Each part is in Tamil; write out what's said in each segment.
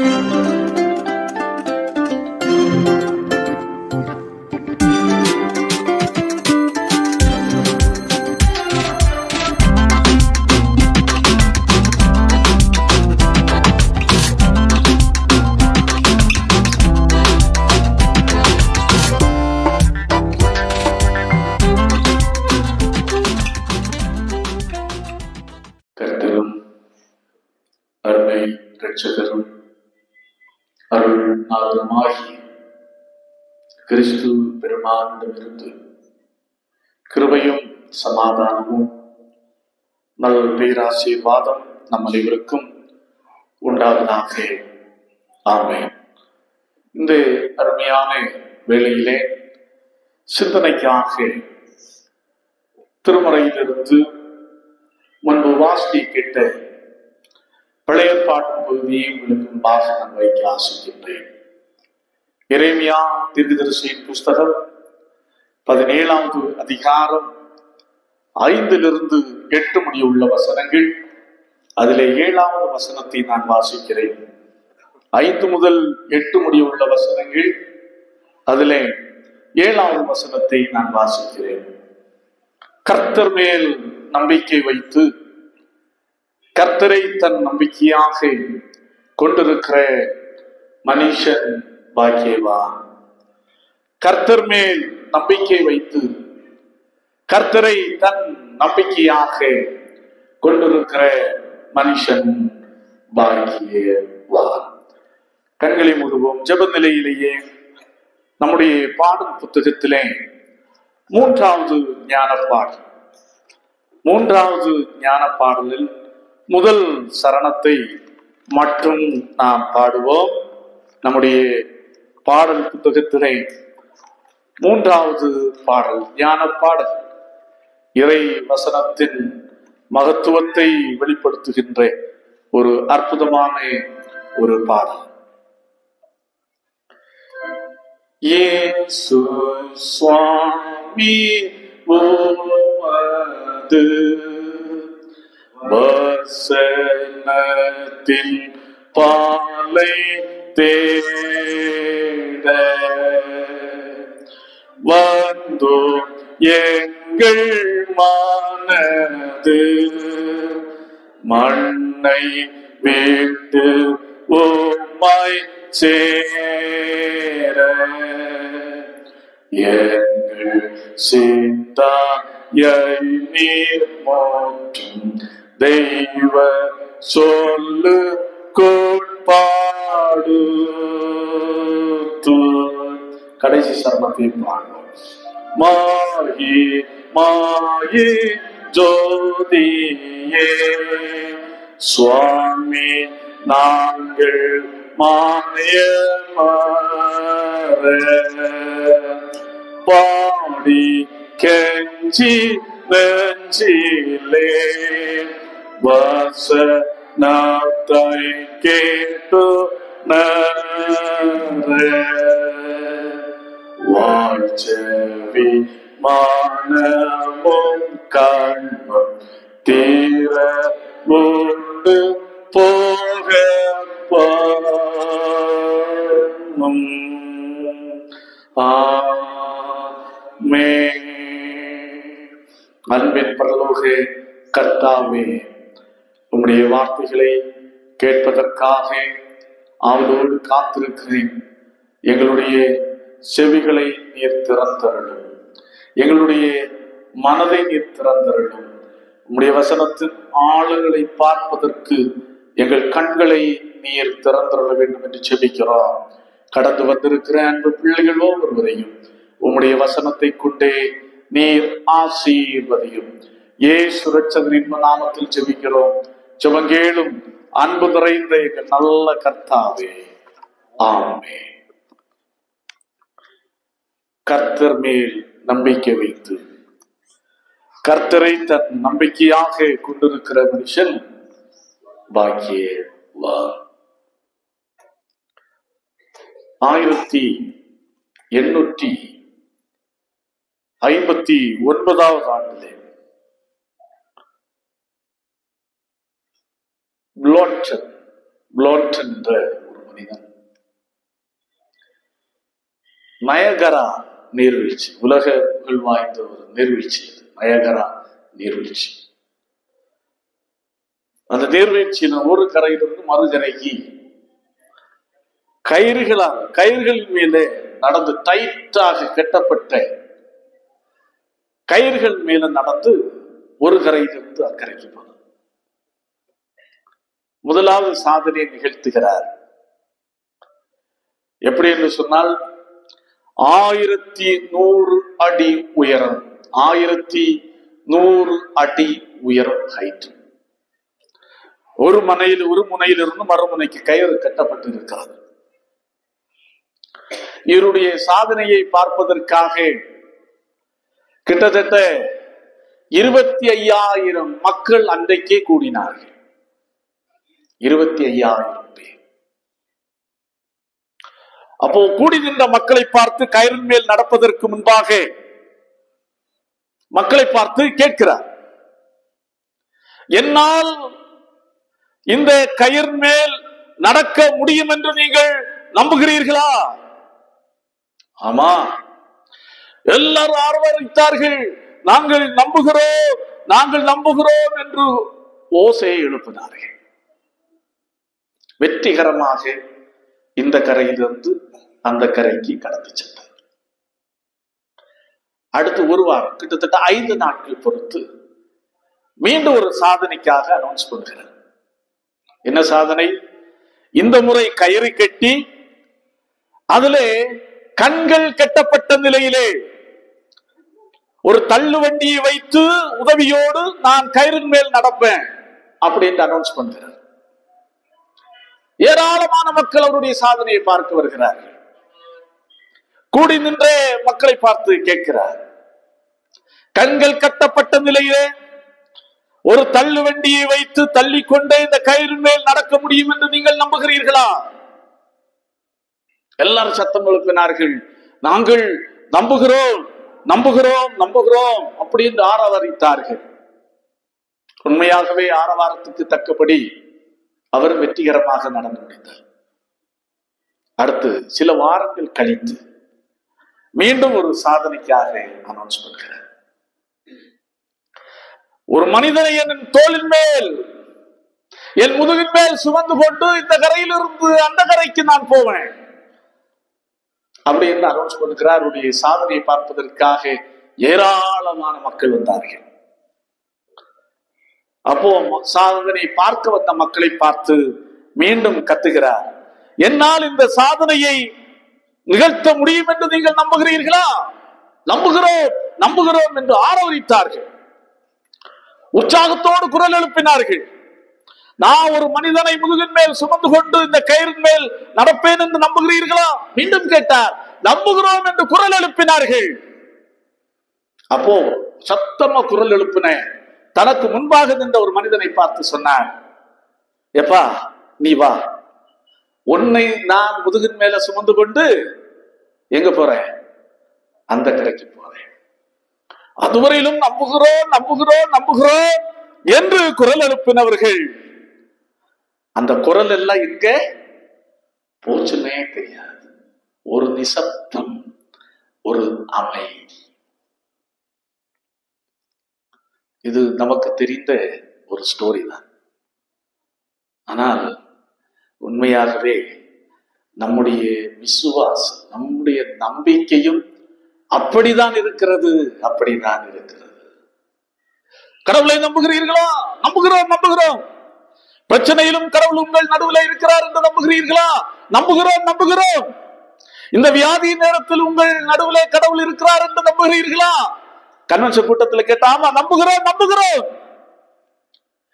கர்த்தரும் அருமை இரட்சகரும் அருள் நாதருமாகிய கிறிஸ்து பெருமானிடமிருந்து கிருபையும் சமாதானமும் நல் பேராசீர்வாதம் நம் அனைவருக்கும் உண்டாவதாக. ஆமென். இந்த அருமையான வேளையிலே சிந்தனைக்காக திருமறையிலிருந்து முன்பு வாசி கேட்ட பழைய பாட்டு பகுதியை உங்களுக்கு முன்பாக நான் வைக்க ஆசிக்கின்றேன். எரேமியா தீர்க்கதரிசியின் புஸ்தகம் 17வது அதிகாரம் 5-8 முடிய உள்ள வசனங்கள். அதிலே 7வது வசனத்தை நான் வாசிக்கிறேன். 5 முதல் 8 முடிய உள்ள வசனங்கள். அதிலே 7வது வசனத்தை நான் வாசிக்கிறேன். கர்த்தர் மேல் நம்பிக்கை வைத்து கர்த்தரை தன் நம்பிக்கையாக கொண்டிருக்கிற மனுஷன் பாக்கியவான். கர்த்தர் மேல் நம்பிக்கை வைத்து கர்த்தரை தன் நம்பிக்கையாக கொண்டிருக்கிற மனுஷன் பாக்கியவான். கண்களை மூடுவோம். ஜெப நிலையிலேயே நம்முடைய பாடும் புத்தகத்திலே 3வது ஞானப்பாடல். 3வது ஞானப்பாடலில் முதல் சரணத்தை மட்டும் நாம் பாடுவோம். நம்முடைய பாடல் புத்தகத்திலே 3வது பாடல் ஞானப்பாடல் இறை வசனத்தின் மகத்துவத்தை வெளிப்படுத்துகின்ற ஒரு அற்புதமான ஒரு பாடல். இயேசு சுவாமி உமது வசனத்தின் பாலை தேட வந்தோ எங்கள் மனது மண்ணை விட்டு உம்மை சேர எங்கள் சிந்தாயை நீர் மாற்றும் தெய்வ சொல்லு கோட்பாடு. கடைசி சரணத்தை பாடுவோம். மாயி மாயி ஜோதியே சுவாமி நாங்கள் மாயமாற பாடி கெஞ்சி நெஞ்சிலே வசனத்தை கேட்டு வாழ்ச்செவி மானமும் கண்ணும் தீர உண்டு போக ஆமென். அன்பின் பரலோக கர்த்தாவே, உம்முடைய வார்த்தைகளை கேட்பதற்காக அவளோடு காத்திருக்கிறேன். எங்களுடைய செவிகளை நீர் திறந்தருளும், எங்களுடைய மனதை நீர் திறந்தருளும். உம்முடைய வசனத்தின் ஆளுகளை பார்ப்பதற்கு எங்கள் கண்களை நீர் திறந்தருள வேண்டும் என்று செபிக்கிறோம். கடந்து வந்திருக்கிற அன்பு பிள்ளைகள் ஒவ்வொருவரையும் உம்முடைய வசனத்தை கொண்டே நீர் ஆசீர்வதியும். இயேசு இரட்சகரின் நாமத்தில் ஜெபிக்கிறோம். ஜெபங்கேளும் அன்பு நிறைந்த எங்கள் நல்ல கர்த்தாவே, ஆமென். கர்த்தர் மேல் நம்பிக்கை வைத்து கர்த்தரை தன் நம்பிக்கையாக கொண்டிருக்கிற மனுஷன் பாக்கியவான். 1859 ஆண்டிலே பிளான்டன் என்ற ஒரு மனிதன் நயகரா நீர்வீழ்ச்சி, உலக புகழ் வாய்ந்த ஒரு நீர்வீழ்ச்சி, நயகரா நீர்வீழ்ச்சி. அந்த நீர்வீழ்ச்சியின் ஒரு கரையிலிருந்து மறுகரைக்கு கயிர்கள் மேலே நடந்து, டைட்டாக கட்டப்பட்ட கயிர்கள் மேல நடந்து ஒரு கரையிலிருந்து அக்கறைக்கு போனார். முதலாவது சாதனையை நிகழ்த்துகிறார். எப்படி என்று சொன்னால் 1100 அடி உயரம், 1100 அடி உயரம் ஹைட். ஒரு முனையிலிருந்து மறுமுனைக்கு கயிறு கட்டப்பட்டு இருக்கிறது. இவருடைய சாதனையை பார்ப்பதற்காக கிட்டத்தட்ட 25,000 மக்கள் அன்றைக்கே கூடினார்கள். 25,000 பேர். அப்போ கூடி நின்ற மக்களை பார்த்து, கயிறின் மேல் நடப்பதற்கு முன்பாக மக்களை பார்த்து கேட்கிறார், என்னால் இந்த கயிறு மேல் நடக்க முடியும் என்று நீங்கள் நம்புகிறீர்களா? ஆமா, எல்லாரும் ஆர்வரித்தார்கள். நாங்கள் நம்புகிறோம் என்று ஓசையை எழுப்பினார்கள். வெற்றிகரமாக இந்த கரையிலிருந்து அந்த கரைக்கு கடந்து சென்றார். அடுத்து ஒரு வாரம், கிட்டத்தட்ட 5 நாட்கள் பொறுத்து மீண்டும் ஒரு சாதனைக்காக அனௌன்ஸ் பண்ணுகிறார். என்ன சாதனை? இந்த முறை கயிறு கட்டி அதிலே கண்கள் கட்டப்பட்ட நிலையிலே ஒரு தள்ளு வண்டியை வைத்து உதவியோடு நான் கயிறின் மேல் நடப்பேன் அப்படின்னு அனௌன்ஸ் பண்ணுகிறார். ஏராளமான மக்கள் அவருடைய சாதனையை பார்க்க வருகிறார்கள். கூடி நின்றே மக்களை பார்த்து கேட்கிறார், கண்கள் கட்டப்பட்ட நிலையிலே ஒரு தள்ளு வண்டியை வைத்து தள்ளிக்கொண்டே இந்த கயிறின் மேல் நடக்க முடியும் என்று நீங்கள் நம்புகிறீர்களா? எல்லாரும் சத்தம் எழுப்பினார்கள். நாங்கள் நம்புகிறோம் அப்படி என்று ஆரவாரித்தார்கள். உண்மையாகவே ஆரவாரத்துக்கு தக்கபடி அவர் வெற்றிகரமாக நடந்து முடிந்தார். அடுத்து சில வாரங்கள் கழித்து மீண்டும் ஒரு சாதனைக்காக அனௌன்ஸ் பண்ணுகிறார். ஒரு மனிதனை என் தோளின் மேல், என் முதுகின் மேல் சுமந்து கொண்டு இந்த கரையிலிருந்து அந்த கரைக்கு நான் போவேன் அப்படி என்று அனௌன்ஸ் பண்ணுகிறார். அவருடைய சாதனையை பார்ப்பதற்காக ஏராளமான மக்கள் வந்தார்கள். அப்போ சாதனை பார்க்க வந்த மக்களை பார்த்து மீண்டும் கத்துகிறார், என்னால் இந்த சாதனையை நிகழ்த்த முடியும் என்று நீங்கள் நம்புகிறீர்களா? நம்புகிறோம் என்று ஆரவரித்தார்கள். உற்சாகத்தோடு குரல் எழுப்பினார்கள். நான் ஒரு மனிதனை முதுகின் மேல் சுமந்து கொண்டு இந்த கயிறின் மேல் நடப்பேன் என்று நம்புகிறீர்களா? மீண்டும் கேட்டார். நம்புகிறோம் என்று குரல் எழுப்பினார்கள். அப்போ சத்தமா குரல் எழுப்பின தனக்கு முன்பாக நின்ற ஒரு மனிதனை பார்த்து சொன்னார், எப்பா நீ வா, உன்னை நான் முதுகின் மேல சுமந்து கொண்டு எங்க போறேன்? அந்த கரைக்கு போறேன். அதுவரையிலும் நம்புகிறோம் என்று குரல் எழுப்பினவர்கள் அந்த குரல் எல்லாம் இங்க போச்சுன்னே தெரியாது. ஒரு நிசப்தம், ஒரு அமைதி. இது நமக்கு தெரிந்த ஒரு ஸ்டோரி தான். ஆனால் உண்மையாகவே நம்முடைய விசுவாசம், நம்முடைய நம்பிக்கையும் அப்படிதான் இருக்கிறது. கடவுளை நம்புகிறீர்களா? நம்புகிறோம். பிரச்சனையிலும் கடவுள் உங்கள் நடுவில் இருக்கிறார் என்று நம்புகிறீர்களா? நம்புகிறோம். இந்த வியாதி நேரத்தில் உங்கள் நடுவிலே கடவுள் இருக்கிறார் என்று நம்புகிறீர்களா? கன்வென்ஷன் கூட்டத்தில் கேட்டாமா, நம்புகிறோம்.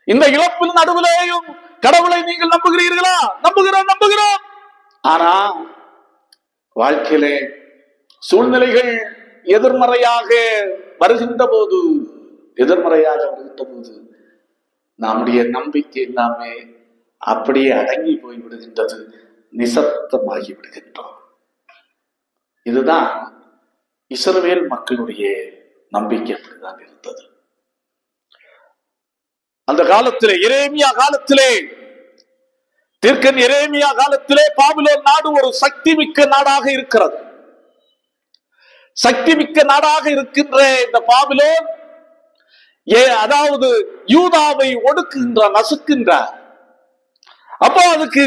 இந்த இழப்பின் நடுவிலேயும் கடவுளை நீங்கள் நம்புகிறீர்களா? நம்புகிறோம். ஆனா வாழ்க்கையிலே சூழ்நிலைகள் எதிர்மறையாக வருகின்ற போது நம்முடைய நம்பிக்கை எல்லாமே அப்படியே அடங்கி போய் விடுகின்றது, நிசப்தமாகி விடுகின்றோம். இதுதான் இஸ்ரவேல் மக்களுடைய நம்பிக்கை. அப்படிதான் இருந்தது அந்த காலத்திலே. எரேமியா காலத்திலே தீர்க்கன் எரேமியா காலத்திலே பாபிலோன் நாடு ஒரு சக்தி மிக்க நாடாக இருக்கிறது. சக்தி மிக்க நாடாக இருக்கின்ற இந்த பாபிலோன் அதாவது யூதாவை ஒடுக்குகின்ற நசுக்கின்றார். அப்போ அதுக்கு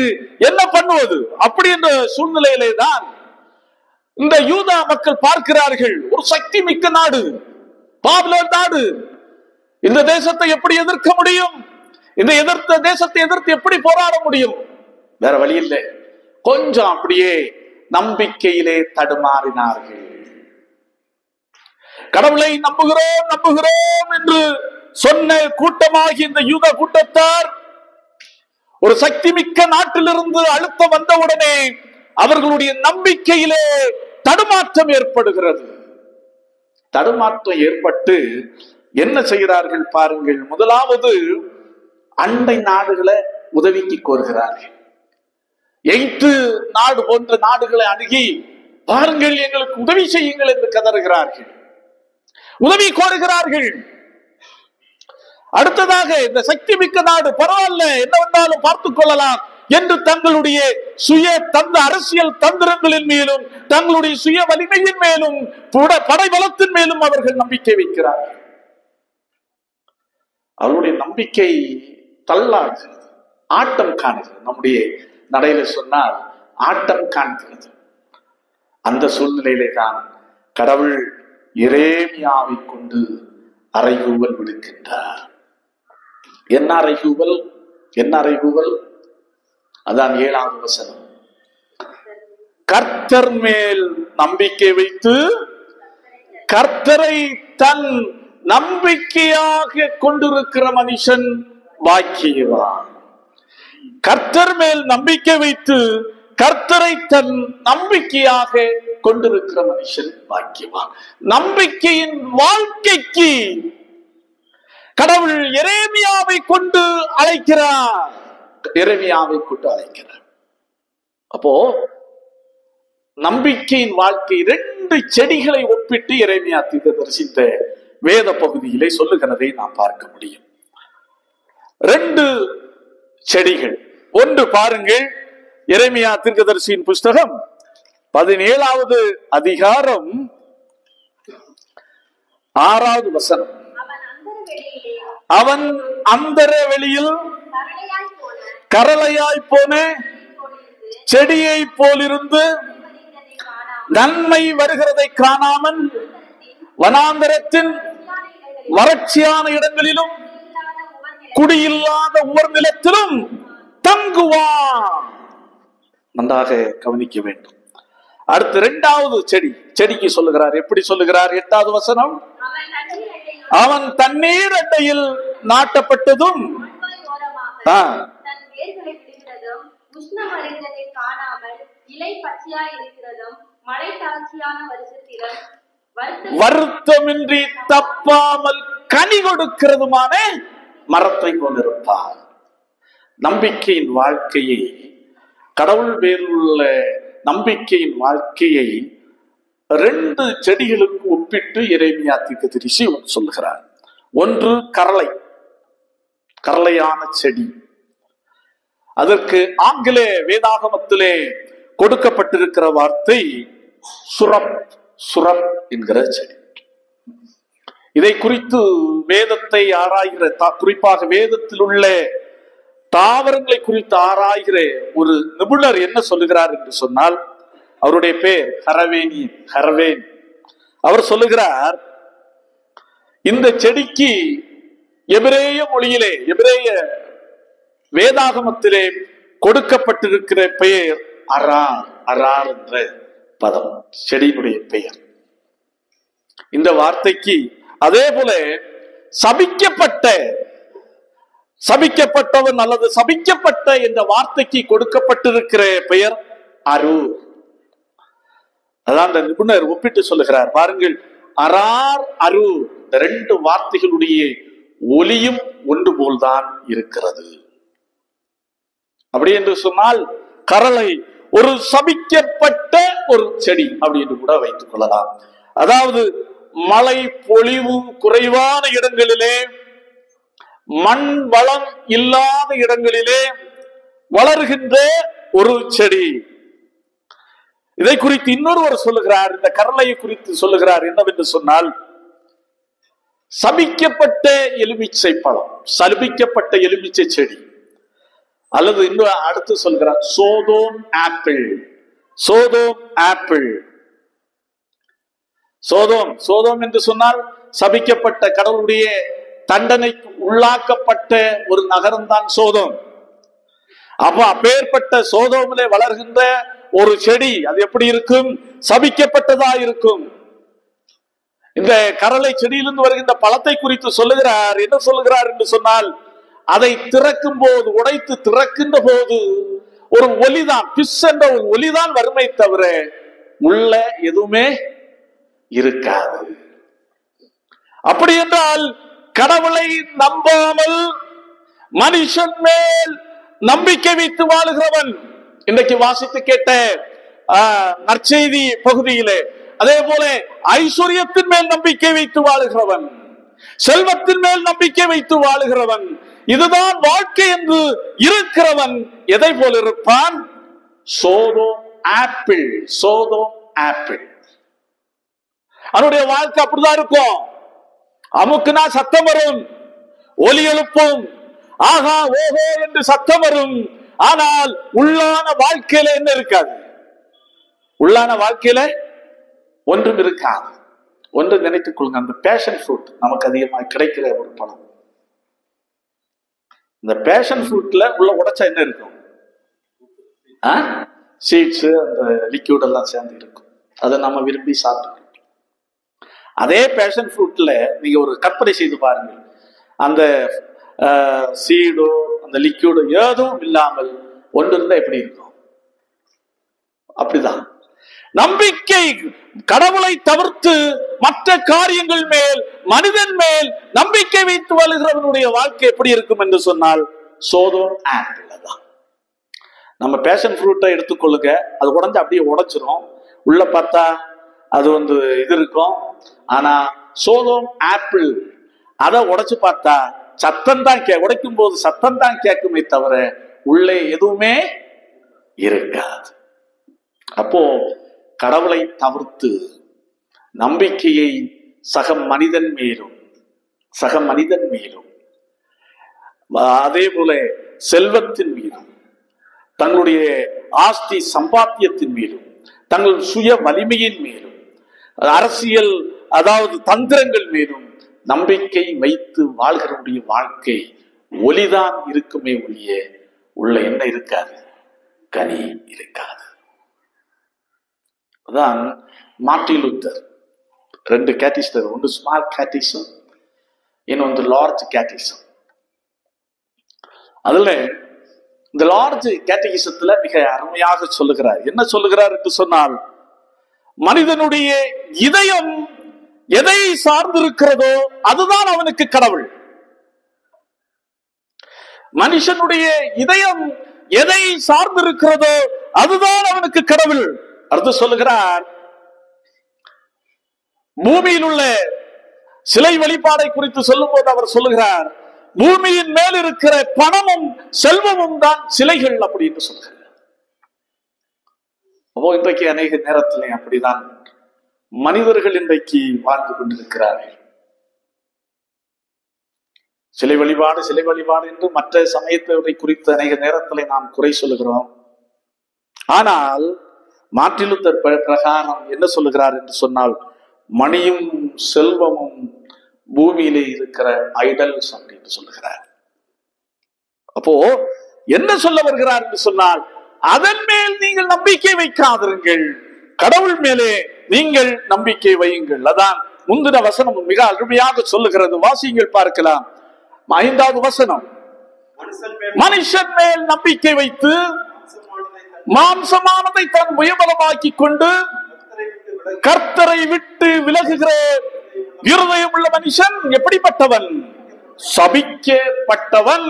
என்ன பண்ணுவது? அப்படி என்ற சூழ்நிலையிலே தான் இந்த யூதா மக்கள் பார்க்கிறார்கள், ஒரு சக்தி மிக்க நாடு பாபிலோன் நாடு, இந்த தேசத்தை எப்படி எதிர்க்க முடியும்? இந்த தேசத்தை எதிர்த்து எப்படி போராட முடியும்? வேற வழி இல்லை. கொஞ்சம் அப்படியே நம்பிக்கையிலே தடுமாறினார்கள். கடவுளை நம்புகிறோம் நம்புகிறோம் என்று சொன்ன கூட்டமாகி இந்த யூத கூட்டத்தார் ஒரு சக்தி மிக்க நாட்டிலிருந்து அழுத்தம் வந்தவுடனே அவர்களுடைய நம்பிக்கையிலே தடுமாற்றம் ஏற்படுகிறது. தடுமாற்றம் ஏற்பட்டு என்ன செய்கிறார்கள் பாருங்கள். முதலாவது அண்டை நாடுகளை உதவிக்கு கோருகிறார்கள். எகிப்து நாடு போன்ற நாடுகளை அணுகி பாருங்கள், எங்களுக்கு உதவி செய்யுங்கள் என்று கதறுகிறார்கள், உதவி கோருகிறார்கள். அடுத்ததாக இந்த சக்தி மிக்க நாடு பரவாயில்ல, என்ன வந்தாலும் பார்த்துக் கொள்ளலாம் என்று தங்களுடைய சுய அரசியல் தந்திரங்களின் மேலும் தங்களுடைய சுய வலிமையின் மேலும் படைபலத்தின் மேலும் அவர்கள் நம்பிக்கை வைக்கிறார்கள். அவருடைய நம்பிக்கை தள்ளாடுகிறது, ஆட்டம் காணுகிறது. நம்முடைய நடையில சொன்னால் ஆட்டம் காண்கிறது. அந்த சூழ்நிலையிலே தான் கடவுள் எரேமியாவை கொண்டு அறைகூவல் விடுக்கின்றார். என்ன அறைகூவல்? என்ன அறைகூவல்? அதான் 7வது வசனம். கர்த்தர் மேல் நம்பிக்கை வைத்து கர்த்தரை தன் நம்பிக்கையாக கொண்டிருக்கிற மனுஷன் பாக்கியவான். கர்த்தர் மேல் நம்பிக்கை வைத்து கர்த்தரை தன் நம்பிக்கையாக கொண்டிருக்கிற மனுஷன் பாக்கியவான். நம்பிக்கையின் வாழ்க்கைக்கு கடவுள் எரேமியாவை கொண்டு அழைக்கிறார். எரேமியாவை கொண்டு அழைக்கிறார். அப்போ நம்பிக்கையின் வாழ்க்கை 2 செடிகளை ஒப்பிட்டு எரேமியா தீர்க்கதரிசித்த வேத பகுதியிலே சொல்லுகிறதை நாம் பார்க்க முடியும். 2 செடிகள். ஒன்று பாருங்கள், எரேமியா தீர்க்கதரிசியின் புஸ்தகம் 17வது அதிகாரம் 6வது வசனம். அவன் அந்தர வெளியில் கரளையாய் போன செடியை போலிருந்து நன்மை வருகிறதை காணாமல் வனாந்தரத்தின் வறட்சியான இடங்களிலும் குடியில்லாத உவர் நிலத்திலும் தங்குவான். நன்றாக கவனிக்க வேண்டும். அடுத்து 2வது செடிக்கு சொல்லுகிறார். எப்படி சொல்லுகிறார்? 8வது வசனம். அவன் தண்ணீர் அட்டையில் நாட்டப்பட்டதும் வருத்தமின்றி தப்பாமல் கனி கொடுக்கிறதுமான மரத்தை கொண்டிருப்பார். நம்பிக்கையின் வாழ்க்கையை, கடவுள் பேருள்ள நம்பிக்கையின் வாழ்க்கையை 2 செடிகளுக்கு ஒப்பிட்டு எரேமியா தீர்க்கதரிசி சொல்லுகிறார். ஒன்று கரளையான செடி. அதற்கு ஆங்கில வேதாகமத்திலே கொடுக்கப்பட்டிருக்கிற வார்த்தை சுரப் என்கிற செடி. இதை குறித்து வேதத்தை ஆராய்கிற, குறிப்பாக வேதத்தில் உள்ள தாவரங்களை குறித்து ஆராய்கிற ஒரு நிபுணர் என்ன சொல்லுகிறார் என்று சொன்னால், அவருடைய பேர் ஹரவேன். அவர் சொல்லுகிறார், இந்த செடிக்கு எபிரேய மொழியிலே, எபிரேய வேதாகமத்திலே கொடுக்கப்பட்டிருக்கிற பெயர் அரார் என்ற பதம், செடியினுடைய பெயர். இந்த வார்த்தைக்கு அதே போல சபிக்கப்பட்டவன் அல்லது சபிக்கப்பட்ட என்ற வார்த்தைக்கு கொடுக்கப்பட்டிருக்கிற பெயர் அரூர். அதான் அந்த நிபுணர் ஒப்பிட்டு சொல்லுகிறார். பாருங்கள், அரார் அரூர், இந்த 2 வார்த்தைகளுடைய ஒலியும் ஒன்று போல்தான் இருக்கிறது. அப்படி என்று சொன்னால் கரளை ஒரு சபிக்கப்பட்ட ஒரு செடி அப்படி என்று கூட வைத்துக் கொள்ளலாம். அதாவது மழை பொழிவு குறைவான இடங்களிலே, மண் வளம் இல்லாத இடங்களிலே வளர்கின்ற ஒரு செடி. இதை குறித்து இன்னொருவர் சொல்லுகிறார், இந்த கரளையை குறித்து சொல்லுகிறார் என்னவென்று சொன்னால், சபிக்கப்பட்ட எலுமிச்சை பழம், சபிக்கப்பட்ட எலுமிச்சை செடி. அல்லது இன்னும் அடுத்து சொல்கிறார் சோதோம் ஆப்பிள். சோதோம் ஆப்பிள். சோதோம் சோதோம் என்று சொன்னால் சபிக்கப்பட்ட, கடவுளுடைய தண்டனைக்கு உள்ளாக்கப்பட்ட ஒரு நகரம் தான் சோதோம். அப்ப அப்பேற்பட்ட சோதோமிலே வளர்கின்ற ஒரு செடி அது எப்படி இருக்கும்? சபிக்கப்பட்டதா இருக்கும். இந்த கரளை செடியிலிருந்து வருகின்ற பழத்தை குறித்து சொல்லுகிறார். என்ன சொல்லுகிறார் என்று சொன்னால், அதை திறக்கும் போது, உடைத்து திறக்கின்ற போது ஒரு ஒலிதான், பிஸ் என்ற ஒரு ஒலிதான் வறுமை தவிர உள்ள எதுவுமே இருக்காது. அப்படி என்றால் கடவுளை நம்பாமல் மனுஷன் மேல் நம்பிக்கை வைத்து வாழுகிறவன், இன்றைக்கு வாசித்து கேட்ட நற்செய்தி பகுதியிலே அதே போல ஐஸ்வர்யத்தின் மேல் நம்பிக்கை வைத்து வாழுகிறவன், செல்வத்தின் மேல் நம்பிக்கை வைத்து வாழுகிறவன், இதுதான் வாழ்க்கை என்று இருக்கிறவன் எதை போல இருப்பான்? சோதோம் ஆப்பிள். சோதோம் ஆப்பிள். அவனுடைய வாழ்க்கை அப்படிதான் இருக்கும். அமுக்குனா சத்தம் வரும், ஒலி எழுப்பும், ஆகா ஓஹோ என்று சத்தம் வரும். ஆனால் உள்ளான வாழ்க்கையில என்ன இருக்காது? உள்ளான வாழ்க்கையில ஒன்றும் இருக்காது. ஒன்று நினைத்துக் கொள்ளுங்க, அந்த பேஷன் ஃப்ரூட் நமக்கு அதிகமாக கிடைக்கிற ஒரு பழம். இந்த பேஷன் ஃப்ரூட்ல உள்ள உடைச்சா என்ன இருக்கும்? சீட்ஸ், அந்த லிக்யூட் எல்லாம் சேர்ந்து இருக்கும். அதை நம்ம விரும்பி சாப்பிடுறோம். அதே பேஷன் ஃப்ரூட்ல நீங்க ஒரு கற்பனை செய்து பாருங்க, அந்த சீடோ அந்த லிக்யூடோ ஏதும் இல்லாமல் ஒன்று இருந்தா எப்படி இருக்கும்? அப்படிதான் நம்பிக்கை. கடவுளை தவிர்த்து மற்ற காரியங்கள் மேல், மனிதன் மேல் நம்பிக்கை வைத்து வாழுகிறவனுடைய வாழ்க்கை எப்படி இருக்கும் என்று சொன்னால் சோதோம் ஆப்பிள் தான். நம்ம பேஷன் ஃப்ரூட்டை எடுத்துக்கொள்ளுங்க, அது உடைஞ்சு அப்படியே உடைச்சிரும். உள்ள பார்த்தா அது இது இருக்கும். ஆனா சோதோம் ஆப்பிள் அதை உடைச்சு பார்த்தா சத்தம் தான் உடைக்கும் போது சத்தம் தான் கேட்குமே தவிர உள்ளே எதுவுமே இருக்காது. அப்போ கடவுளை தவிர்த்து நம்பிக்கையை சக மனிதன் மேலும் அதே போல செல்வத்தின் மீதும், தங்களுடைய ஆஸ்தி சம்பாத்தியத்தின் மீதும், தங்கள் சுய வலிமையின் மீதும், அரசியல் அதாவது தந்திரங்கள் மீதும் நம்பிக்கை வைத்து வாழ்கிறவருடைய வாழ்க்கை ஒலிதான் இருக்குமே ஒழிய உள்ள என்ன இருக்காது? கனி இருக்காது. அதான் மார்ட்டின் லூத்தர் 2 கேட்டிஸ்டர், ஒன்று ஸ்மால் கேட்டிசம், இன்னொன்று லார்ஜ் கேட்டிசம். அதுல இந்த லார்ஜ் கேட்டிசத்துல மிக அருமையாக சொல்லுகிறார். என்ன சொல்லுகிறார் என்று சொன்னால், மனிதனுடைய இதயம் எதை சார்ந்திருக்கிறதோ அதுதான் அவனுக்கு கடவுள். மனுஷனுடைய இதயம் எதை சார்ந்திருக்கிறதோ அதுதான் அவனுக்கு கடவுள். அடுத்து சொல்லுகிறார், பூமியில் உள்ள சிலை வழிபாடை குறித்து சொல்லும் போது அவர் சொல்லுகிறார், பூமியின் மேல் இருக்கிற பணமும் செல்வமும் தான் சிலைகள் அப்படின்னு சொல்லுகிறார். இன்றைக்கு அநேக நேரத்தில் அப்படிதான் மனிதர்கள் இன்றைக்கு வாழ்ந்து கொண்டிருக்கிறார்கள். சிலை வழிபாடு என்று மற்ற சமயத்தை குறித்து அநேக நேரத்தில் நாம் குறை சொல்லுகிறோம். ஆனால் மார்ட்டின் லூத்தர் பிரகாரம் என்ன சொல்லுகிறார் என்று சொன்னால், மணியும் செல்வமும் பூமியிலே இருக்கிற ஐடல்ஸ் அப்படின்னு சொல்லுகிறார். அப்போ என்ன சொல்ல வருகிறார் என்று சொன்னால், அதன் மேல் நீங்கள் நம்பிக்கை வைக்காதிருங்கள், கடவுள் மேலே நீங்கள் நம்பிக்கை வையுங்கள். அதான் முந்தின வசனம் மிக அருமையாக சொல்லுகிறது. வாசியுங்கள், பார்க்கலாம். 5வது வசனம், மனுஷன் மேல் நம்பிக்கை வைத்து மாம்சமானதை தன் உயபலமாக்கி கொண்டு கர்த்தரை விட்டு விலகுகிற இருதயம் உள்ள மனுஷன் எப்படிப்பட்டவன்? சபிக்கப்பட்டவன்.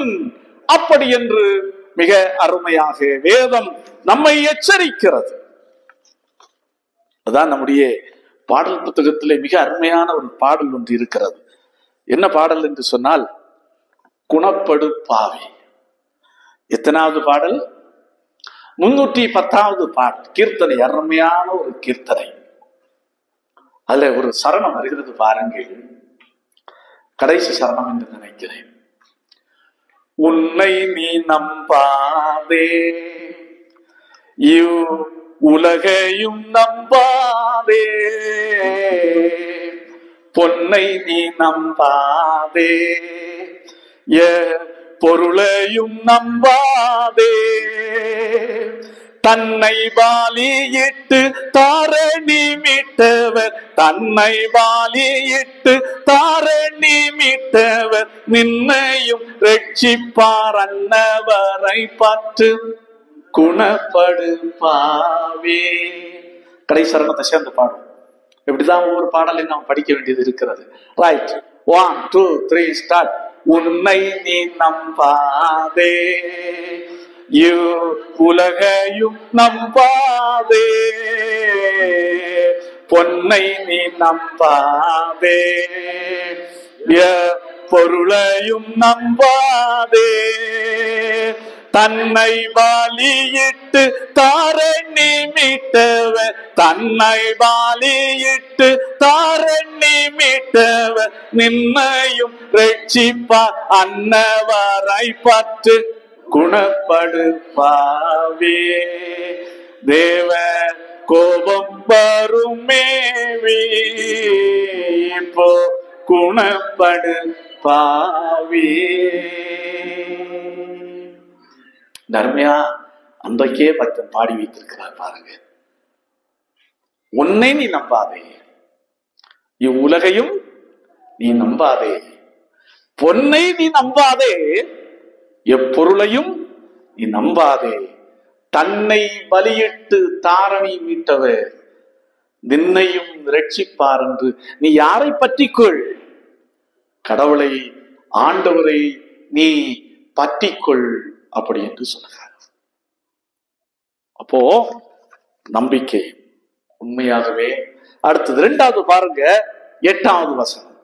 அப்படி என்று மிக அருமையாக வேதம் நம்மை எச்சரிக்கிறது. அதான் நம்முடைய பாடல் புத்தகத்திலே மிக அருமையான ஒரு பாடல் ஒன்று இருக்கிறது. என்ன பாடல் என்று சொன்னால், குணப்படு பாவி. எத்தனாவது பாடல்? 310வது பாடல் கீர்த்தனை, அருமையான ஒரு கீர்த்தனை. அதுல ஒரு சரணம் வருகிறது பாருங்கள், கடைசி சரணம் என்று நினைக்கிறேன். உன்னை நீ நம்பாதே, உலகையும் நம்பாதே, பொன்னை நீ நம்பாதே, பொருளையும் நம்பாதே, தன்னை பாலியிட்டு தாரணி மீட்டவர், தன்னை பாலியிட்டு தாரணி மீட்டவர், நின்னையும் ரட்சிப்பார் அன்னவரை பற்று குணப்படு பாவே. கடைசி சரணத்தை சேர்ந்து பாடும். இப்படிதான் ஒவ்வொரு பாடலையும் நாம் படிக்க வேண்டியது இருக்கிறது. Right, 1 2 3 start. உன்னை நீ நம்பாதே, உலகையும் நம்பாதே, பொன்னை நீ நம்பாதே, பொருளையும் நம்பாதே, தன்னை பாலியிட்டு தாரணி மீட்டவர், தன்னை பாலியிட்டு தாரணி மீட்டவர், நின்னையும் ரட்சிப்பார் அன்னவரை பற்று குணப்படு பாவே. தேவ கோபம் வருமேவி, இப்போ குணப்படு பாவே. தர்மையா அன்றைக்கே பக்தன் பாடி வைத்திருக்கிறார் பாருங்க. உன்னை நீ நம்பாதே, இவ்வுலகையும் நீ நம்பாதே, பொன்னை நீ நம்பாதே, எப்பொருளையும் நீ நம்பாதே, தன்னை பலியிட்டு தாரணி மீட்டவர், நின்னையும் ரட்சிப்பார் என்று நீ யாரை பற்றிக்கொள்? கடவுளை, ஆண்டவரை நீ பற்றிக்கொள் அப்படி என்று சொல்லுகிறார். அப்போ நம்பிக்கை உண்மையாகவே. அடுத்தது 2வது பாருங்க, 8வது வசனம்,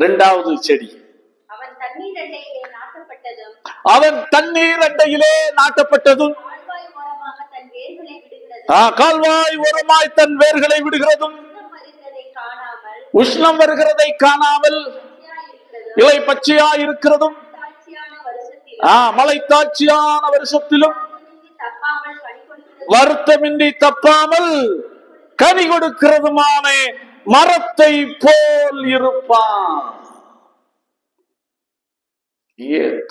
2வது செடி. அவன் தண்ணீர் அண்டையிலே நாட்டப்பட்டதும் கால்வாய் ஓரமாய் தன் வேர்களை விடுகிறதும், உஷ்ணம் வருகிறதை காணாமல் இலை பச்சையா இருக்கிறதும், மலை தாட்சியான வருஷத்திலும் வருத்தமின்றி தப்பாமல் கனி கொடுக்கிறதுமான மரத்தை போல் இருப்பான்.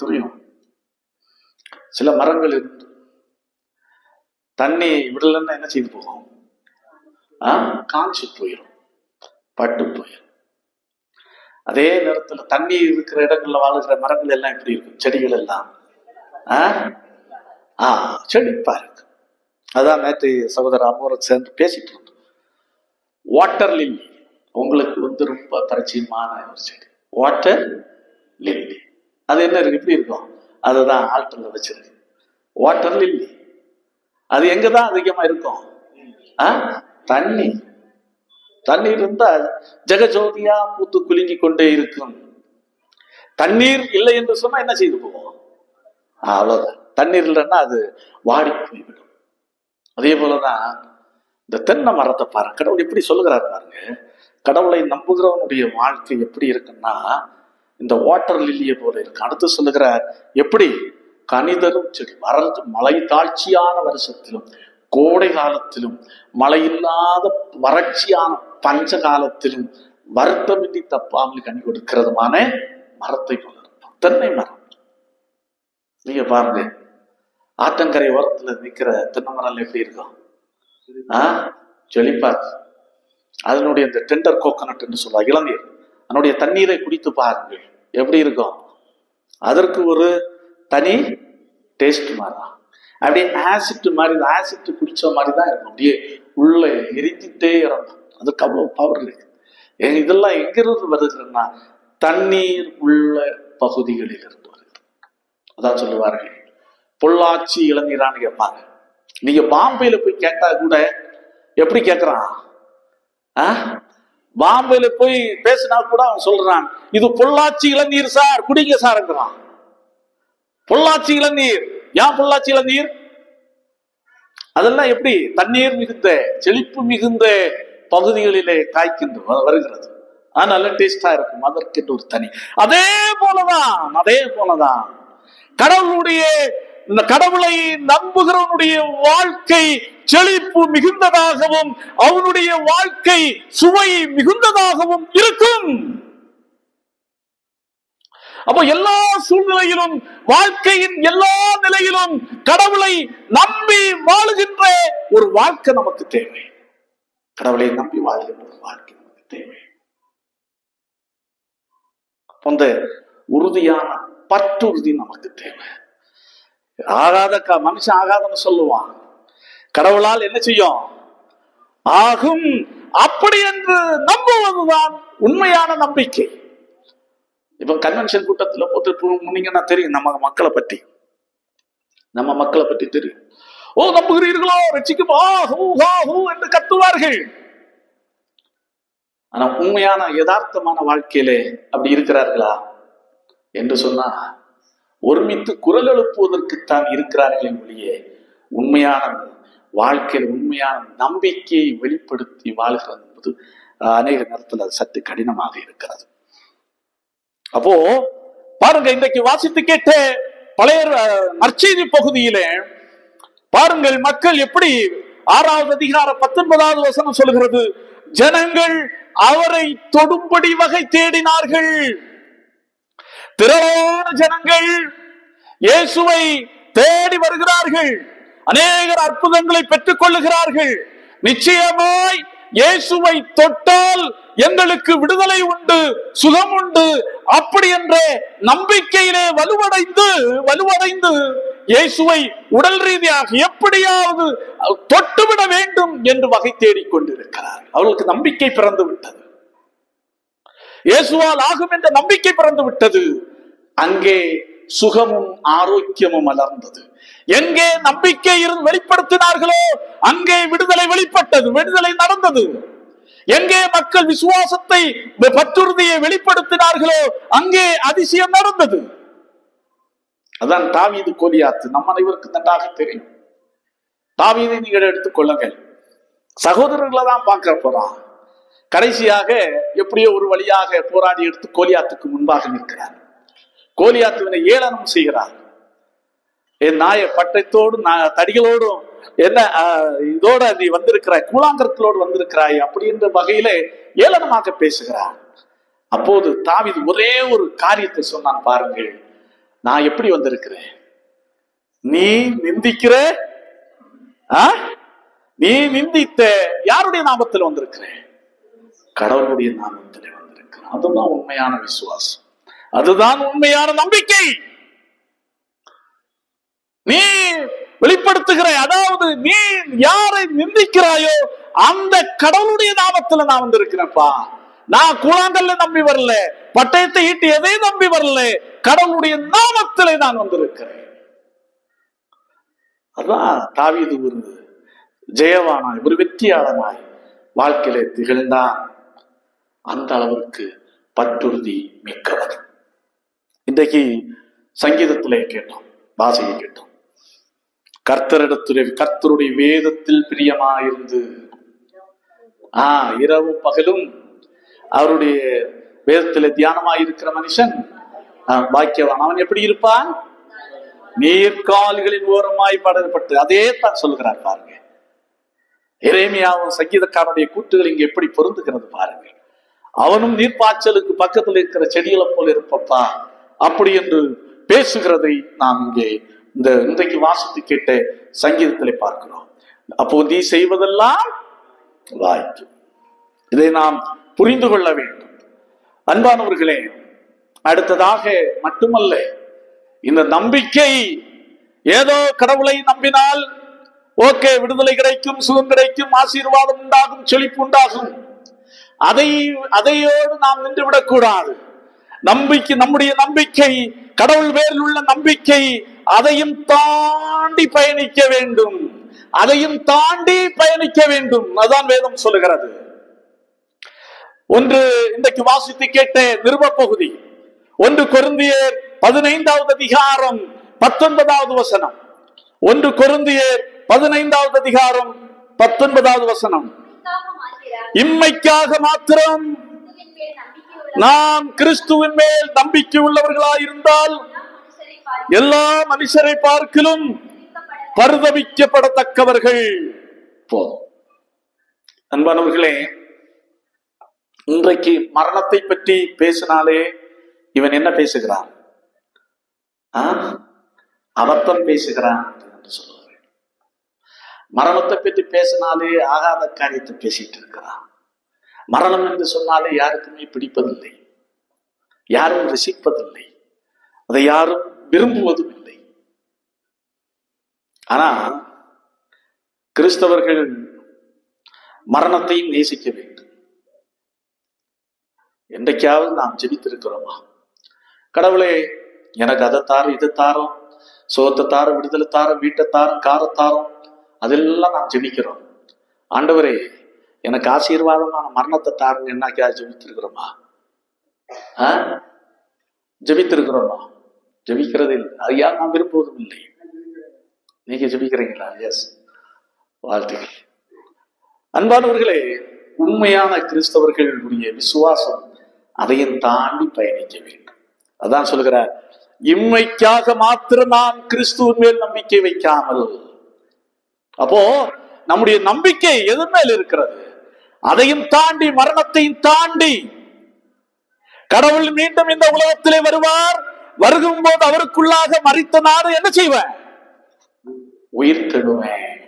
தெரியும், சில மரங்கள் இருந்து தண்ணி விடலன்னா என்ன செய்து போகும்? காஞ்சி போயிடும், பட்டு போயிடும். அதே நேரத்துல தண்ணி இருக்கிற இடங்கள்ல வாழுகிற மரங்கள் எல்லாம் எப்படி இருக்கும்? செடிகள் எல்லாம் செழிப்பா இருக்கு. அதான் நேற்று சகோதரர் அமோர சேர்ந்து பேசிட்டு இருந்தோம். வாட்டர் லில்லி உங்களுக்கு ரொம்ப பரிச்சயமான ஒரு செடி, வாட்டர் லில்லி. அது என்ன இருக்கு? எப்படி இருக்கும்? அதுதான் ஆல்டர்ல வச்சிருக்கு. வாட்டர் லில்லி அது எங்கதான் அதிகமா இருக்கும்? தண்ணி தண்ணீர் இருந்தா ஜெகஜோதியா பூத்து குலுங்கி கொண்டே இருக்கும். தண்ணீர் இல்லை என்று சொன்னா என்ன செய்து போவோம்? அவ்வளவுதான். தண்ணீர் இல்லைன்னா அது வாடி போய்விடும். அதே போலதான் இந்த தென்னை மரத்தை பாருங்க, கடவுள் எப்படி சொல்லுகிறார் பாருங்க. கடவுளை நம்புகிறவனுடைய வாழ்க்கை எப்படி இருக்குன்னா இந்த வாட்டர் லில்லியை போல இருக்கு. அடுத்து சொல்லுகிறார் எப்படி? கனிதரும் செடி, வறண்டு மழை தாழ்ச்சியான வருஷத்திலும் கோடை காலத்திலும் மழை இல்லாத வறட்சியான பஞ்ச காலத்திலும் வருத்தமின்றி தப்பாமல் கனி கொடுக்கிறதுமான மரத்தை போல இருக்கும் தென்னை மரம். நீங்க பாருங்க, ஆற்றங்கரை ஓரத்துல நிற்கிற தென்னை மரம் எப்படி இருக்கும்? செழிப்பார். அதனுடைய இந்த டெண்டர் கோகனட் என்று சொல்லுவாங்க, இளநீர். அதனுடைய தண்ணீரை குடித்து பாருங்கள் எப்படி இருக்கும். அதற்கு ஒரு தனி டேஸ்ட் மாதிரி, அப்படியே ஆசிட் மாதிரி, ஆசிட் குடிச்ச மாதிரி தான் இருக்கும். அப்படியே உள்ள எரித்திட்டே இறங்கும். அதுக்கு அவ்வளவு பவர் இருக்கு. இதெல்லாம் எங்கிருந்து வருகிறதுன்னா தண்ணீர் உள்ள பகுதிகளில் இருந்து வருகிறது. அதான் சொல்லுவார்கள் பொள்ளாச்சி இளநீரான்னு கேட்பாங்க. நீங்க பாம்பேல போய் கேட்டா கூட எப்படி கேட்கறான்? பாம்பேல போய் பேசினா கூட அவன் சொல்றான், இது பொள்ளாச்சி இளநீர் சார், குடிங்க சார்ங்கிறான். பொள்ளாச்சி இளநீர். ஏன் பொள்ளாச்சி இளநீர்? அதெல்லாம் எப்படி தண்ணீர் மிகுந்த செழிப்பு மிகுந்த பகுதிகளிலே காய்க்கின்ற வருகிறது. நல்ல டேஸ்டா இருக்கும். அதற்கு ஒரு தனி. அதே போலதான் கடவுளை நம்புகிறவனுடைய வாழ்க்கை செழிப்பு மிகுந்ததாகவும் அவனுடைய வாழ்க்கை சுவை மிகுந்ததாகவும் இருக்கும். அப்போ எல்லா சூழ்நிலையிலும் வாழ்க்கையின் எல்லா நிலையிலும் கடவுளை நம்பி வாழுகின்ற ஒரு வாழ்க்கை நமக்கு தேவை. கடவுளை நம்பி வாழ்கின்ற ஒரு வாழ்க்கை நமக்கு தேவை. அந்த உறுதியான பற்றுறுதி நமக்கு தேவை. மனுஷன் ஆகாதன்னு சொல்லுவான், கடவுளால் என்ன செய்யும்? ஆகும். அப்படி என்று நம்புவதுதான் உண்மையான நம்பிக்கை. இப்ப கன்வென்ஷன் கூட்டத்துல போட்டு தெரியும் நம்ம மக்களை பற்றி தெரியும். ஓ, நம்புகிறீர்களோ ரட்சிக்குமா என்று கத்துவார்கள். ஆனா உண்மையான யதார்த்தமான வாழ்க்கையிலே அப்படி இருக்கிறார்களா என்று சொன்னா ஒருமித்து குரல் எழுப்புவதற்குத்தான் இருக்கிறார்களே ஒழிய உண்மையான வாழ்க்கையில் உண்மையான நம்பிக்கையை வெளிப்படுத்தி வாழ்கிறது என்பது அநேக நேரத்தில் அது சற்று கடினமாக இருக்கிறது. அப்போ பாருங்க, இன்றைக்கு வாசித்து கேட்ட பழைய நற்செய்தி பகுதியிலே பாருங்கள், மக்கள் எப்படி 6வது அதிகாரம் 19வது வசனம் சொல்கிறது, ஜனங்கள் அவரை தொடும்படி வகை தேடினார்கள். திரளான ஜனங்கள் இயேசுவை தேடி வருகிறார்கள். அநேகர் அற்புதங்களை பெற்றுக் கொள்ளுகிறார்கள். நிச்சயமாய் இயேசுவை தொட்டால் எங்களுக்கு விடுதலை உண்டு, சுகம் உண்டு, அப்படி என்ற நம்பிக்கையிலே வலுவடைந்து இயேசுவை உடல் ரீதியாக எப்படியாவது தொட்டுவிட வேண்டும் என்று வகை தேடிக் கொண்டிருக்கிறார். அவர்களுக்கு நம்பிக்கை பிறந்து விட்டது. இயேசுவால் ஆகும் என்ற நம்பிக்கை பிறந்து விட்டது. அங்கே சுகமும் ஆரோக்கியமும் மலர்ந்தது. எங்கே நம்பிக்கை வெளிப்படுத்தினார்களோ அங்கே விடுதலை வெளிப்பட்டது, விடுதலை நடந்தது. எங்கே மக்கள் விசுவாசத்தை பற்றுறுதியை வெளிப்படுத்தினார்களோ அங்கே அதிசயம் நடந்தது. அதான் தாவீது கோலியாத்து நம்ம அனைவருக்கு நன்றாக தெரியும். தாவீதை நீங்கள் எடுத்துக் கொள்ளுங்கள். சகோதரர்களை தான் பார்க்க போறான். கடைசியாக எப்படியோ ஒரு வழியாக போராடி எடுத்து கோலியாத்துக்கு முன்பாக நிற்கிறார். கோலியாத்துவினை ஏளனம் செய்கிறார். என் நாய பட்டத்தோடு தடிகளோடும் என்ன இதோட நீ வந்திருக்கிறாய், கூழாங்கற்களோடு வந்திருக்கிறாய் அப்படின்ற வகையில ஏளனமாக பேசுகிறார். அப்போது தாவீது ஒரே ஒரு காரியத்தை சொன்னான் பாருங்கள், நான் எப்படி வந்திருக்கிறேன்? நீ நிந்திக்கிற, நீ நிந்தித்த யாருடைய நாமத்தில் வந்திருக்கிறேன்? கடவுளுடைய நாமத்தில் வந்திருக்கிறேன். அதுதான் உண்மையான விசுவாசம், அதுதான் உண்மையான நம்பிக்கை. நீ வெளிப்படுத்துகிற, அதாவது நீ யாரை நிந்திக்கிறாயோ அந்த கடவுளுடைய நாமத்துல நான் வந்திருக்கிறேன்ப்பா. நான் கூழாங்கல்ல நம்பி வரல, பட்டயத்தை ஈட்டி எதையும் நம்பி வரல, கடவுளுடைய நாமத்திலே நான் வந்திருக்கிறேன். அதான் தாவீது ஒரு ஜெயவானாய் ஒரு வெற்றியாளனாய் வாழ்க்கையிலே திகழ்ந்தான். அந்த அளவிற்கு பற்றுறுதி மிக்கவர். இன்றைக்கு சங்கீதத்திலே கேட்டோம், வாசியை கேட்டோம், கர்த்தருடைய வேதத்தில் பிரியமாயிருந்து இரவு பகலும் அவருடைய வேதத்தில் தியானமாயிருக்கிற மனுஷன் பாக்கியவான். அவன் எப்படி இருப்பான்? நீர்கால்களின் ஓரமாய் படப்பட்டு. அதே தான் சொல்லுகிறார் பாருங்க. எரேமியாவும் சங்கீதக்காரனுடைய கூட்டுகள் இங்க எப்படி பொருந்துகிறது பாருங்க. அவனும் நீர்ப்பாய்ச்சலுக்கு பக்கத்தில் இருக்கிற செடிகளை போல இருப்பப்பா அப்படி என்று பேசுகிறதை நாம் இங்கே இந்த இன்றைக்கு வாசித்து கேட்ட சங்கீதத்திலே பார்க்கிறோம். அப்போ நீ செய்வதெல்லாம் வாய்க்கும். இதை நாம் புரிந்து கொள்ள வேண்டும். அன்பானவர்களே, அடுத்ததாக மட்டுமல்ல, இந்த நம்பிக்கை ஏதோ கடவுளை நம்பினால் ஓகே விடுதலை கிடைக்கும், சுகம் கிடைக்கும், ஆசீர்வாதம் உண்டாகும், செழிப்பு உண்டாகும், அதையோடு நாம் நின்று விடக்கூடாது. நம்பிக்கை, நம்முடைய நம்பிக்கை கடவுள் பேரில் உள்ள நம்பிக்கை, அதையும் தாண்டி பயணிக்க வேண்டும், அதையும் தாண்டி பயணிக்க வேண்டும். அதான் வேதம் சொல்லுகிறது. ஒன்று இன்றைக்கு வாசித்து கேட்ட நிருப பகுதி 1 கொரிந்தியர் 15வது அதிகாரம் 19வது வசனம். 1 கொரிந்தியர் 15வது அதிகாரம் 19வது வசனம். இம்மைக்காக மாத்திரம் நாம் கிறிஸ்துவின் மேல் நம்பிக்கை உள்ளவர்களாயிருந்தால் எல்லா மனுஷரை பார்க்கிலும் பரிதபிக்கப்படத்தக்கவர்கள். அன்பானவர்களே, இன்றைக்கு மரணத்தை பற்றி பேசினாலே இவன் என்ன பேசுகிறான்? அபத்தம் பேசுகிறான் என்று சொல்லுவார்கள். மரணத்தை பற்றி பேசினாலே ஆகாத காரியத்தை பேசிட்டு இருக்கிறான். மரணம் என்று சொன்னாலே யாருக்குமே பிடிப்பதில்லை, யாரும் ரசிப்பதில்லை, அதை யாரும் விரும்புவதும் இல்லை. ஆனா கிறிஸ்தவர்கள் மரணத்தையும் நேசிக்க வேண்டும். என்றைக்காவது நாம் ஜெபித்திருக்கிறோமா? கடவுளே, எனக்கு அதை தாரும், இதை தாரும், சுகத்தை தாரும், விடுதலை தாரும், வீட்டை தாரும், காரத்தாரும், அதெல்லாம் நாம் ஜெபிக்கிறோம். ஆண்டவரே, எனக்கு ஆசீர்வாதமான மரணத்தை தாருங்க என்னக்கா ஜெபித்திருக்கிறோமா? ஜெபித்திருக்கிறோமா? ஜெபிக்கிறது இல்லை. அது யார் நாம் விரும்புவதும் இல்லை. நீங்க ஜெபிக்கிறீங்களா? எஸ், வாழ்த்துக்கள். அன்பானவர்களே, உண்மையான கிறிஸ்தவர்களுடைய விசுவாசம் அதையும் தாண்டி பயணிக்க வேண்டும். அதான் சொல்கிறார், இம்மைக்காக மாத்திரம் நாம் கிறிஸ்துவின் மேல் நம்பிக்கை வைக்காமல். அப்போ நம்முடைய நம்பிக்கை எது மேல் இருக்கிறது? அதையும் தாண்டி, மரணத்தையும் தாண்டி கடவுள் மீண்டும் இந்த உலகத்திலே வருவார். வருகும் போது அவருக்குள்ளாக மரித்த நாடு என்ன செய்வேன்? உயிர் தெழுவேன்.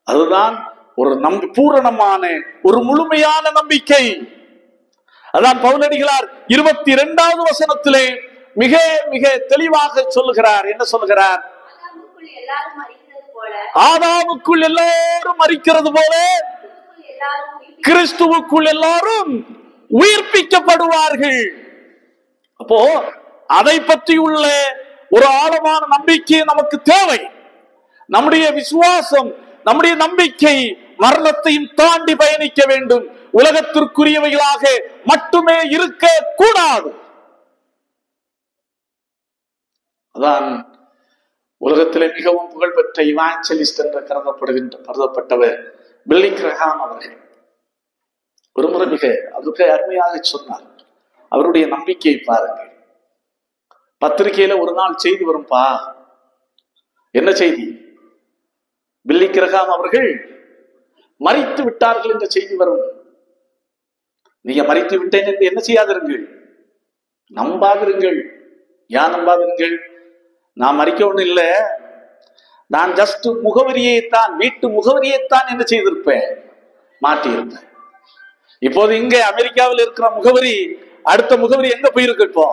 அதுதான் ஒரு பூரணமான, ஒரு முழுமையான நம்பிக்கை. அதான் பவுலடிகளார் 22வது வசனத்திலே மிக மிக தெளிவாக சொல்லுகிறார். என்ன சொல்லுகிறார்? ஆதாமுக்குள் எல்லாரும் மரிக்கிறது போல கிறிஸ்துவுக்குள் எல்லாரும் உயிர்ப்பிக்கப்படுவார்கள். அப்போ அதை பற்றி உள்ள ஒரு ஆழமான நம்பிக்கை நமக்கு தேவை. நம்முடைய விசுவாசம், நம்முடைய நம்பிக்கை மரணத்தையும் தாண்டி பயணிக்க வேண்டும். உலகத்திற்குரியவைகளாக மட்டுமே இருக்க கூடாது. அதான் உலகத்திலே மிகவும் புகழ்பெற்ற இவாஞ்சலிஸ்ட் என்று கருதப்பட்டவர் பில்லி கிரஹாம் அவர்கள் ஒருமுறை மிக அதுக்கு அருமையாக சொன்னார். அவருடைய நம்பிக்கையை பாருங்கள். பத்திரிகையில ஒரு நாள் செய்தி வரும்பா. என்ன செய்தி? பில்லி கிரஹாம் அவர்கள் மரித்து விட்டார்கள் என்ற செய்தி வரும். நீங்க மரித்து விட்டேன் என்று என்ன செய்யாதிருங்கள், நம்பாதிருங்கள். ஏன் நம்பாதிருங்கள்? நான் மறிக்க ஒண்ணு இல்லை, நான் ஜஸ்ட் முகவரியைத்தான், வீட்டு முகவரியைத்தான் என்ன செய்திருப்பேன், மாற்றியிருப்பேன். இப்போது இங்க அமெரிக்காவில் இருக்கிற முகவரி அடுத்த முகவரி எங்க போயிருக்கு? இப்போ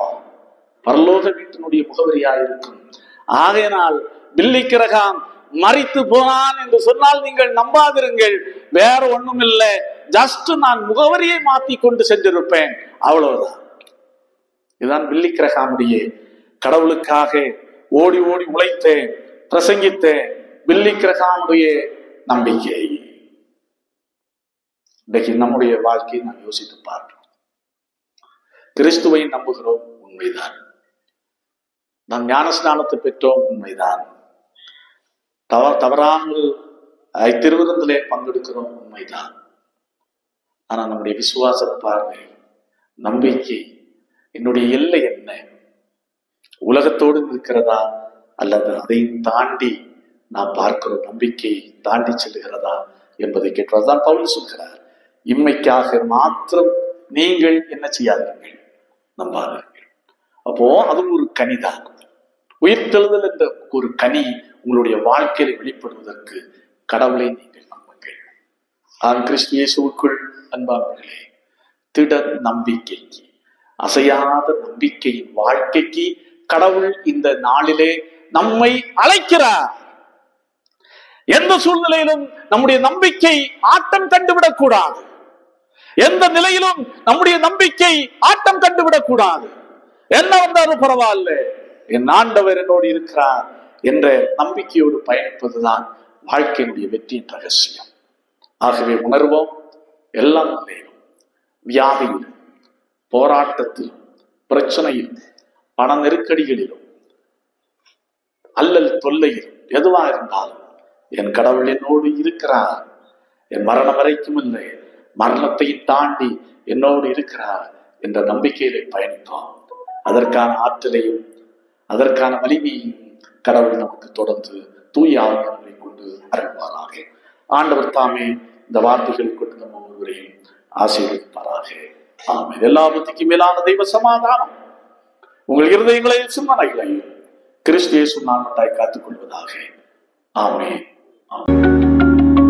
பரலோக வீட்டினுடைய முகவரியா இருக்கும். ஆகையினால் பில்லி கிரஹாம் மரித்து போனான் என்று சொன்னால் நீங்கள் நம்பாதிருங்கள். வேற ஒண்ணும் இல்லை, ஜஸ்ட் நான் முகவரியை மாற்றி கொண்டு சென்றிருப்பேன், அவ்வளவுதான். இதுதான் பில்லி கிரஹாமுடைய கடவுளுக்காக ஓடி ஓடி உழைத்தேன், பிரசங்கித்தேன் பில்லி கிரஹாமுடைய நம்பிக்கை. இன்றைக்கு நம்முடைய வாழ்க்கையை நாம் யோசித்து பார்க்கிறோம். கிறிஸ்துவை நம்புகிறோம், உண்மைதான். நாம் ஞானஸ்நானத்தை பெற்றோம், உண்மைதான். தவறாமல் திருவிருந்திலே பங்கெடுக்கிறோம், உண்மைதான். ஆனா நம்முடைய விசுவாச பார்வை, நம்பிக்கை, என்னுடைய எல்லை என்ன? உலகத்தோடு இருக்கிறதா அல்லது அதை தாண்டி நாம் பார்க்கிற நம்பிக்கை தாண்டி செல்லுகிறதா என்பதை கேட்பதுதான் பவுல் சொல்கிறார். இம்மைக்காக மாத்திரம் நீங்கள் என்ன செய்யாதீர்கள், நம்பாதீர்கள். அப்போ அது ஒரு கனிதான். உயிர்த்தெழுதல் என்ற ஒரு கனி உங்களுடைய வாழ்க்கையில வெளிப்படுவதற்கு கடவுளை நீங்கள் நம்புங்கள். கிறிஸ்து இயேசுவுக்குள் அன்பானவர்களே, திட நம்பிக்கைக்கு, அசையாத நம்பிக்கையின் வாழ்க்கைக்கு கடவுள் இந்த நாளிலே நம்மை அழைக்கிறார். எந்த சூழ்நிலையிலும் நம்முடைய நம்பிக்கை ஆட்டம் கண்டுவிடக் கூடாது. எந்த நிலையிலும் நம்முடைய நம்பிக்கை ஆட்டம் கண்டுவிடக் கூடாது. என்ன வந்தாலும் பரவாயில்ல, என் ஆண்டவர் என்னோடு இருக்கிறார் என்ற நம்பிக்கையோடு பயணிப்பதுதான் வாழ்க்கையினுடைய வெற்றியின் ரகசியம். ஆகவே உணர்வோம், எல்லா நிலையிலும், வியாதியிலும், போராட்டத்திலும், பிரச்சனையிலும், பண நெருக்கடிகளிலும், அல்லல் தொல்லையிலும் எதுவா இருந்தாலும் என் கடவுள் என்னோடு இருக்கிறார், என் மரணம் வரைக்கும் இல்லை, மரணத்தை தாண்டி என்னோடு இருக்கிறார் என்ற நம்பிக்கையிலே பயணித்தோம். அதற்கான ஆற்றலையும் அதற்கான வலிமையையும் கடவுள் நமக்கு தொடர்ந்து தூய ஆவியானவரை கொண்டு அருள்வாராக. ஆண்டவர் தாமே இந்த வார்த்தைகளை கொண்டு நம்ம ஒருவரையும் ஆசீர்வதிப்பாராக. ஆமென். எல்லா புத்திக்கும் மேலான தெய்வ சமாதானம் உங்கள் இருதயங்களையும் சிந்தனைகளையும் கிறிஸ்து இயேசு நாமத்தாய் காத்துக் கொள்வதாக. ஆமென். ஆமென்.